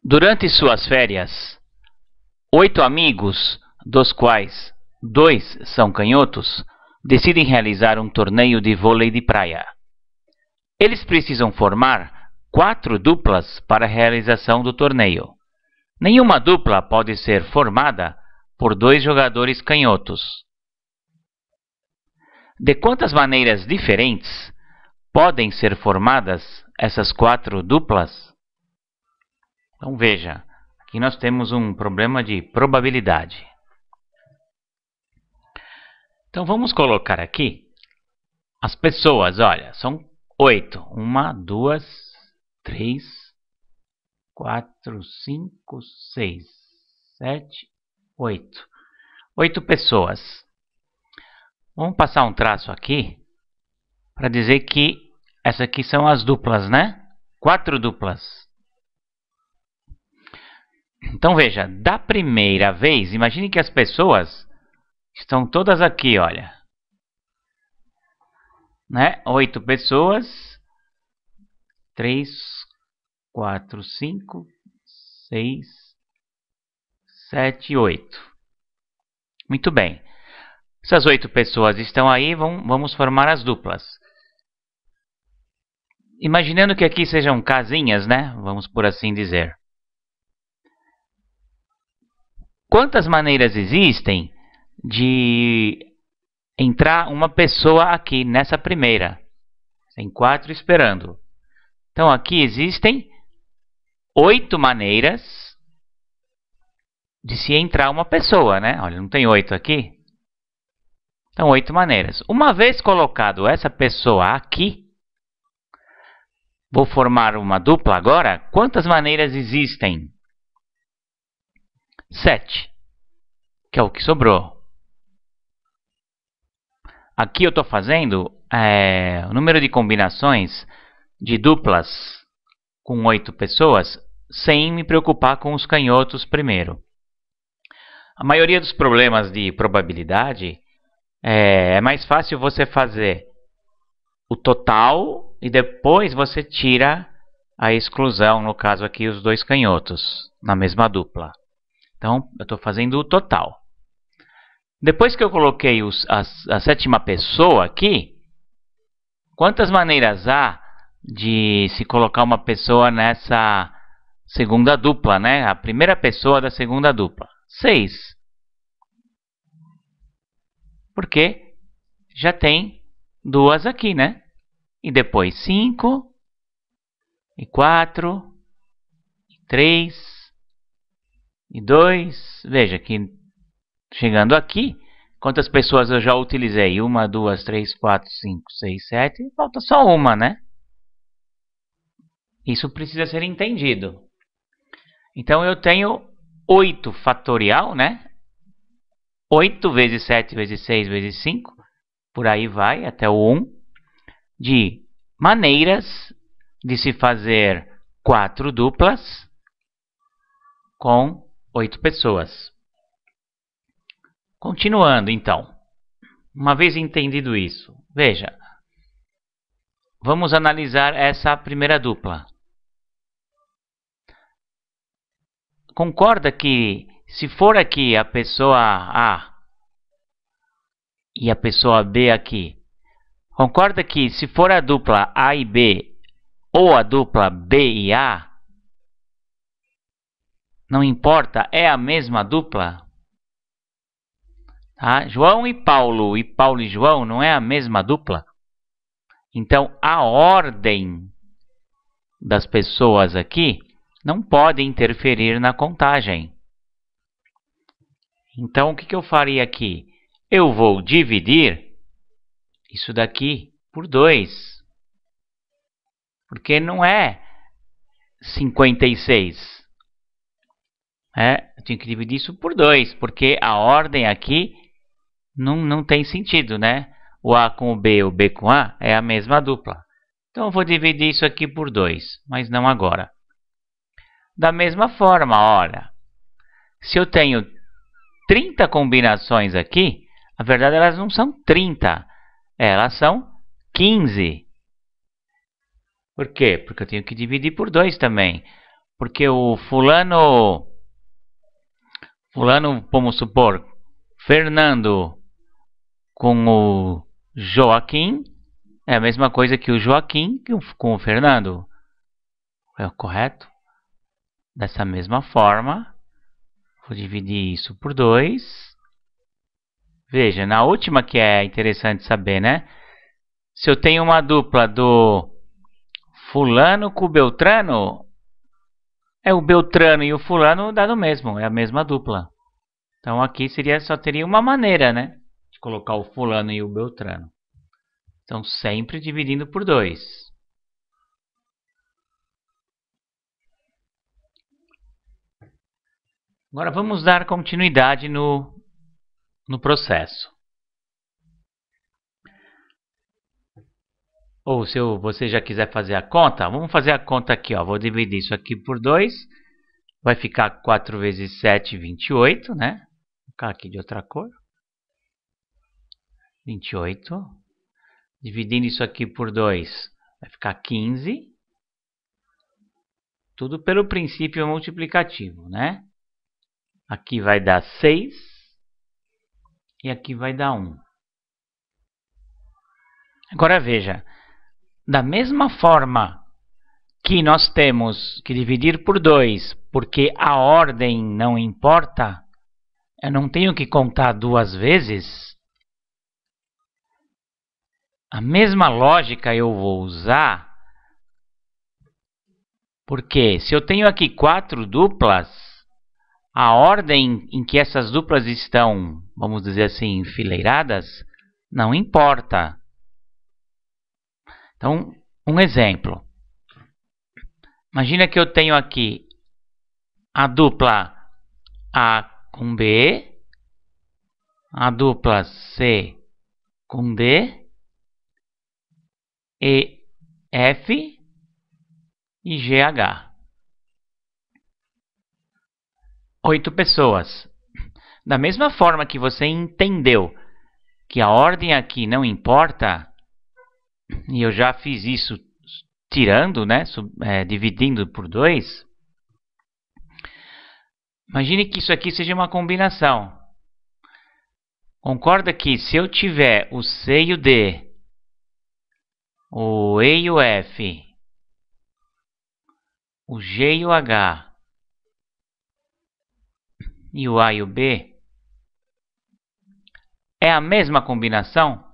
Durante suas férias, 8 amigos, dos quais 2 são canhotos, decidem realizar um torneio de vôlei de praia. Eles precisam formar 4 duplas para a realização do torneio. Nenhuma dupla pode ser formada por 2 jogadores canhotos. De quantas maneiras diferentes podem ser formadas essas 4 duplas? Então veja, aqui nós temos um problema de probabilidade. Então vamos colocar aqui as pessoas, olha, são 8. 1, 2, 3, 4, 5, 6, 7, 8. 8 pessoas. Vamos passar um traço aqui para dizer que essas aqui são as duplas, né? 4 duplas. Então veja, da primeira vez, imagine que as pessoas estão todas aqui, olha. Né? 8 pessoas. 3, 4, 5, 6, 7, 8. Muito bem. Essas 8 pessoas estão aí, vamos formar as duplas. Imaginando que aqui sejam casinhas, né? Vamos por assim dizer. Quantas maneiras existem de entrar uma pessoa aqui nessa primeira? Tem 4 esperando. Então aqui existem 8 maneiras de se entrar uma pessoa, né? Olha, não tem 8 aqui? Então 8 maneiras. Uma vez colocado essa pessoa aqui, vou formar uma dupla agora. Quantas maneiras existem? 7, que é o que sobrou. Aqui eu estou fazendo o número de combinações de duplas com 8 pessoas sem me preocupar com os canhotos primeiro. A maioria dos problemas de probabilidade é mais fácil você fazer o total e depois você tira a exclusão, no caso aqui os 2 canhotos, na mesma dupla. Então, eu estou fazendo o total. Depois que eu coloquei a sétima pessoa aqui, quantas maneiras há de se colocar uma pessoa nessa segunda dupla, né? A primeira pessoa da segunda dupla? 6. Porque já tem 2 aqui, né? E depois 5, e 4, e 3... e 2, veja que chegando aqui, quantas pessoas eu já utilizei? 1, 2, 3, 4, 5, 6, 7, falta só uma, né? Isso precisa ser entendido. Então eu tenho 8 fatorial, né? 8 vezes 7 vezes 6 vezes 5, por aí vai até o 1, de maneiras de se fazer 4 duplas com 8 pessoas. Continuando, então. Uma vez entendido isso, veja. Vamos analisar essa primeira dupla. Concorda que se for aqui a pessoa A e a pessoa B aqui, concorda que se for a dupla A e B ou a dupla B e A, não importa, é a mesma dupla? Tá? João e Paulo e João não é a mesma dupla? Então, a ordem das pessoas aqui não pode interferir na contagem. Então, o que eu faria aqui? Eu vou dividir isso daqui por 2. Porque não é 56. Eu tenho que dividir isso por 2, porque a ordem aqui não tem sentido, né? O A com o B com A é a mesma dupla. Então eu vou dividir isso aqui por 2, mas não agora. Da mesma forma, olha, se eu tenho 30 combinações aqui, na verdade elas não são 30, elas são 15. Por quê? Porque eu tenho que dividir por 2 também. Porque o fulano, vamos supor, Fernando com o Joaquim é a mesma coisa que o Joaquim com o Fernando. É correto? Dessa mesma forma, vou dividir isso por 2. Veja, na última que é interessante saber, né? Se eu tenho uma dupla do fulano com o Beltrano, é o Beltrano e o fulano dá no mesmo, é a mesma dupla. Então aqui só teria uma maneira, né? De colocar o fulano e o Beltrano. Então sempre dividindo por 2. Agora vamos dar continuidade no processo. Ou se você já quiser fazer a conta, vamos fazer a conta aqui. Ó. Vou dividir isso aqui por 2. Vai ficar 4 vezes 7, 28, né? Vou colocar aqui de outra cor. 28. Dividindo isso aqui por 2, vai ficar 15. Tudo pelo princípio multiplicativo, né? Aqui vai dar 6. E aqui vai dar 1. Agora veja. Da mesma forma que nós temos que dividir por 2, porque a ordem não importa, eu não tenho que contar 2 vezes. A mesma lógica eu vou usar, porque se eu tenho aqui 4 duplas, a ordem em que essas duplas estão, vamos dizer assim, enfileiradas, não importa. Então, um exemplo. Imagina que eu tenho aqui a dupla A com B, a dupla C com D, E, F e GH. 8 pessoas. Da mesma forma que você entendeu que a ordem aqui não importa, e eu já fiz isso tirando, né, dividindo por 2, imagine que isso aqui seja uma combinação. Concorda que se eu tiver o C e o D, o E e o F, o G e o H e o A e o B, é a mesma combinação?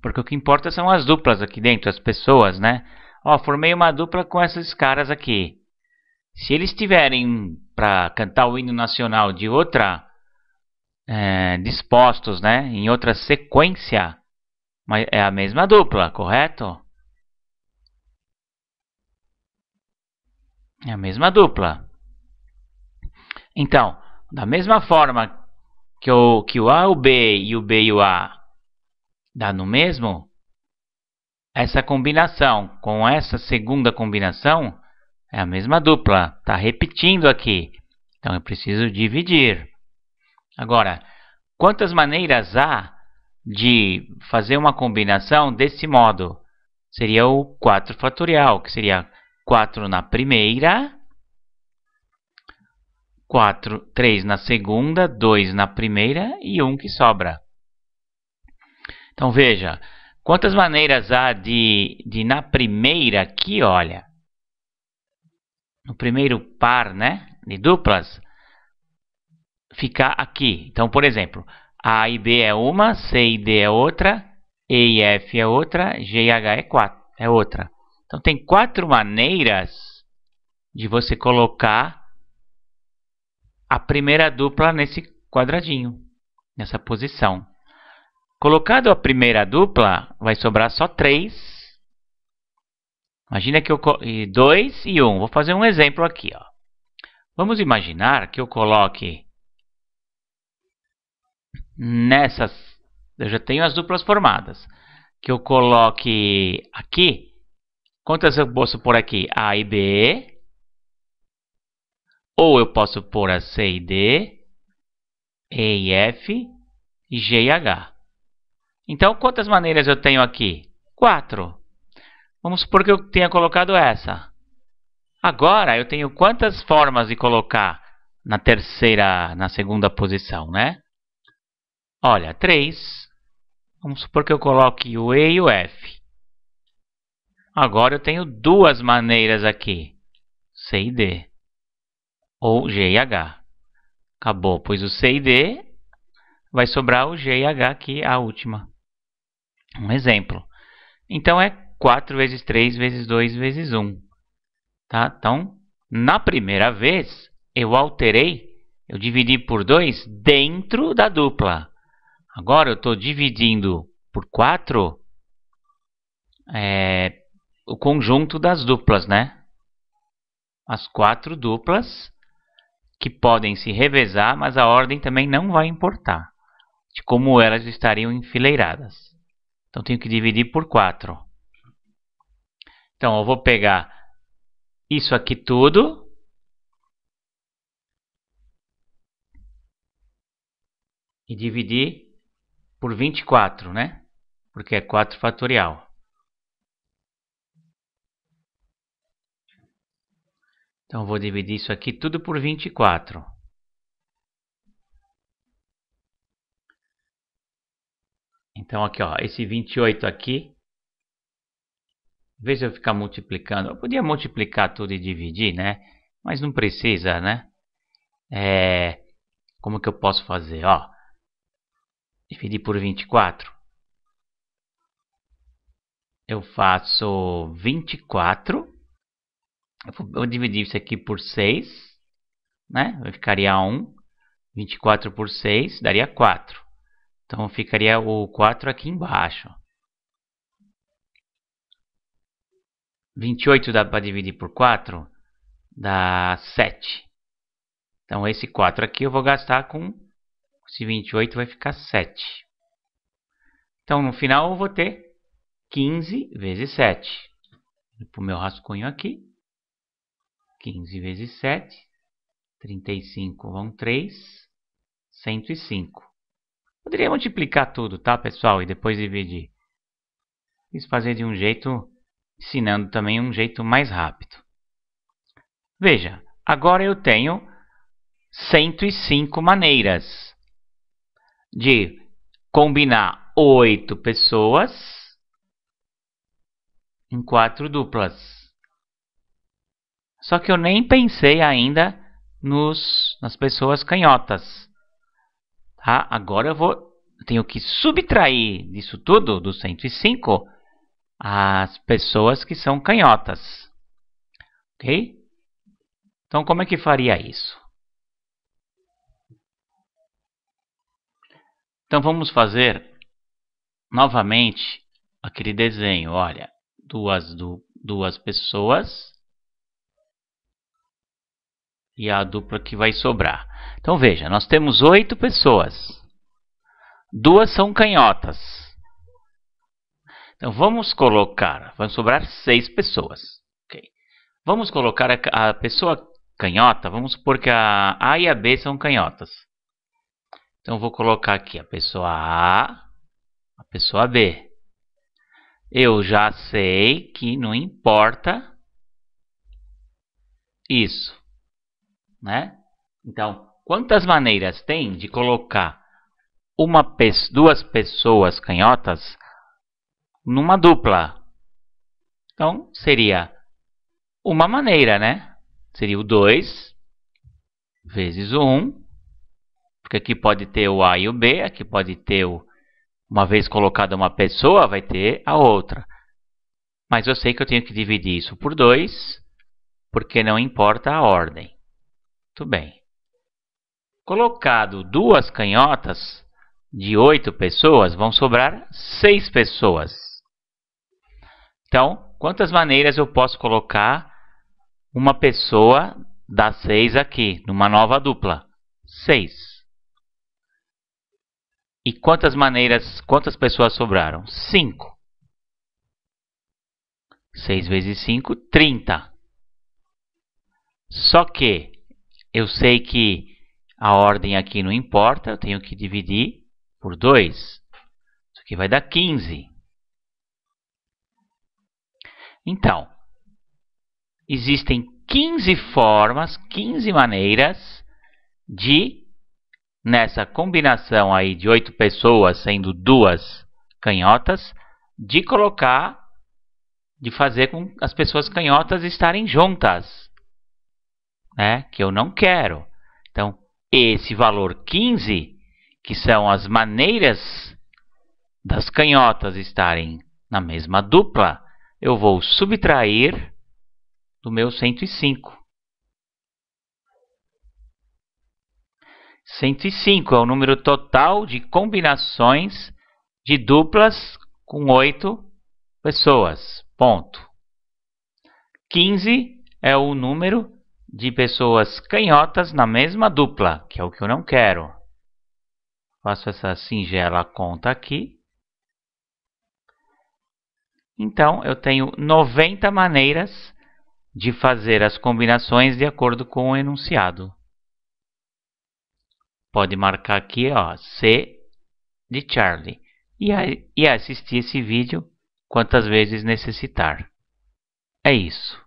Porque o que importa são as duplas aqui dentro, as pessoas, né? Ó, formei uma dupla com esses caras aqui. Se eles tiverem para cantar o hino nacional de outra, dispostos, né, em outra sequência, mas é a mesma dupla, correto? É a mesma dupla. Então, da mesma forma que o A, o B e o A dá no mesmo, essa combinação com essa segunda combinação é a mesma dupla. Está repetindo aqui. Então, eu preciso dividir. Agora, quantas maneiras há de fazer uma combinação desse modo? Seria o 4 fatorial, que seria 4 na primeira, 3 na segunda, 2 na primeira e 1 que sobra. Então, veja, quantas maneiras há de na primeira aqui, olha, no primeiro par, né, de duplas, ficar aqui. Então, por exemplo, A e B é uma, C e D é outra, E e F é outra, G e H é outra. Então, tem 4 maneiras de você colocar a primeira dupla nesse quadradinho, nessa posição. Colocado a primeira dupla, vai sobrar só 3. Imagina que eu... 2 e 1. Vou fazer um exemplo aqui. Ó. Vamos imaginar que eu coloque nessas... Eu já tenho as duplas formadas. Que eu coloque aqui... Quantas eu posso pôr aqui? A e B. Ou eu posso pôr a C e D, E e F e G e H. Então, quantas maneiras eu tenho aqui? 4. Vamos supor que eu tenha colocado essa. Agora eu tenho quantas formas de colocar na segunda posição, né? Olha, 3. Vamos supor que eu coloque o E e o F. Agora eu tenho duas maneiras aqui, C e D, ou G e H. Acabou, pois o C e D vai sobrar o G e H aqui, a última. Um exemplo. Então é 4 vezes 3 vezes 2 vezes 1. Tá? Então, na primeira vez, eu alterei, eu dividi por 2 dentro da dupla. Agora eu estou dividindo por 4 o conjunto das duplas, né? As 4 duplas que podem se revezar, mas a ordem também não vai importar de como elas estariam enfileiradas. Então tenho que dividir por 4. Então eu vou pegar isso aqui tudo e dividir por 24, né? Porque é 4 fatorial. Então eu vou dividir isso aqui tudo por 24. Então aqui, ó, esse 28 aqui, em vez de eu ficar multiplicando, eu podia multiplicar tudo e dividir, né? Mas não precisa, né? Como que eu posso fazer? Ó, dividir por 24. Eu faço 24. Eu vou dividir isso aqui por 6, né? Ficaria 1. 24 por 6 daria 4. Então ficaria o 4 aqui embaixo. 28 dá para dividir por 4? Dá 7. Então esse 4 aqui eu vou gastar com... Esse 28 vai ficar 7. Então no final eu vou ter 15 vezes 7. Vou para o meu rascunho aqui. 15 vezes 7. 35 vão 3. 105. Poderia multiplicar tudo, tá, pessoal? E depois dividir. Quis fazer de um jeito, ensinando também um jeito mais rápido. Veja, agora eu tenho 105 maneiras de combinar 8 pessoas em 4 duplas. Só que eu nem pensei ainda nas pessoas canhotas. Tá? Agora eu tenho que subtrair disso tudo, dos 105, as pessoas que são canhotas. Ok? Então, como é que faria isso? Então, vamos fazer novamente aquele desenho. Olha, duas pessoas e a dupla que vai sobrar. Então, veja, nós temos 8 pessoas. 2 são canhotas. Então, vamos sobrar 6 pessoas. Okay. Vamos colocar a pessoa canhota, vamos supor que a A e a B são canhotas. Então, vou colocar aqui a pessoa A, a pessoa B. Eu já sei que não importa isso, né? Então, quantas maneiras tem de colocar duas pessoas canhotas numa dupla? Então, seria uma maneira, né? Seria o 2 vezes o 1. Porque aqui pode ter o A e o B, aqui pode ter uma vez colocada uma pessoa, vai ter a outra. Mas eu sei que eu tenho que dividir isso por 2, porque não importa a ordem. Muito bem. Colocado duas canhotas de 8 pessoas, vão sobrar 6 pessoas. Então, quantas maneiras eu posso colocar uma pessoa das 6 aqui, numa nova dupla? 6. E quantas pessoas sobraram? 5. 6 vezes 5, 30. Só que eu sei que a ordem aqui não importa, eu tenho que dividir por 2. Isso aqui vai dar 15. Então, existem 15 formas, 15 maneiras de, nessa combinação aí de 8 pessoas, sendo 2 canhotas, de fazer com as pessoas canhotas estarem juntas, né? Que eu não quero. Então, esse valor 15, que são as maneiras das canhotas estarem na mesma dupla, eu vou subtrair do meu 105. 105 é o número total de combinações de duplas com 8 pessoas. Ponto. 15 é o número de pessoas canhotas na mesma dupla, que é o que eu não quero. Faço essa singela conta aqui. Então, eu tenho 90 maneiras de fazer as combinações de acordo com o enunciado. Pode marcar aqui, ó, C de Charlie. E assistir esse vídeo quantas vezes necessitar. É isso.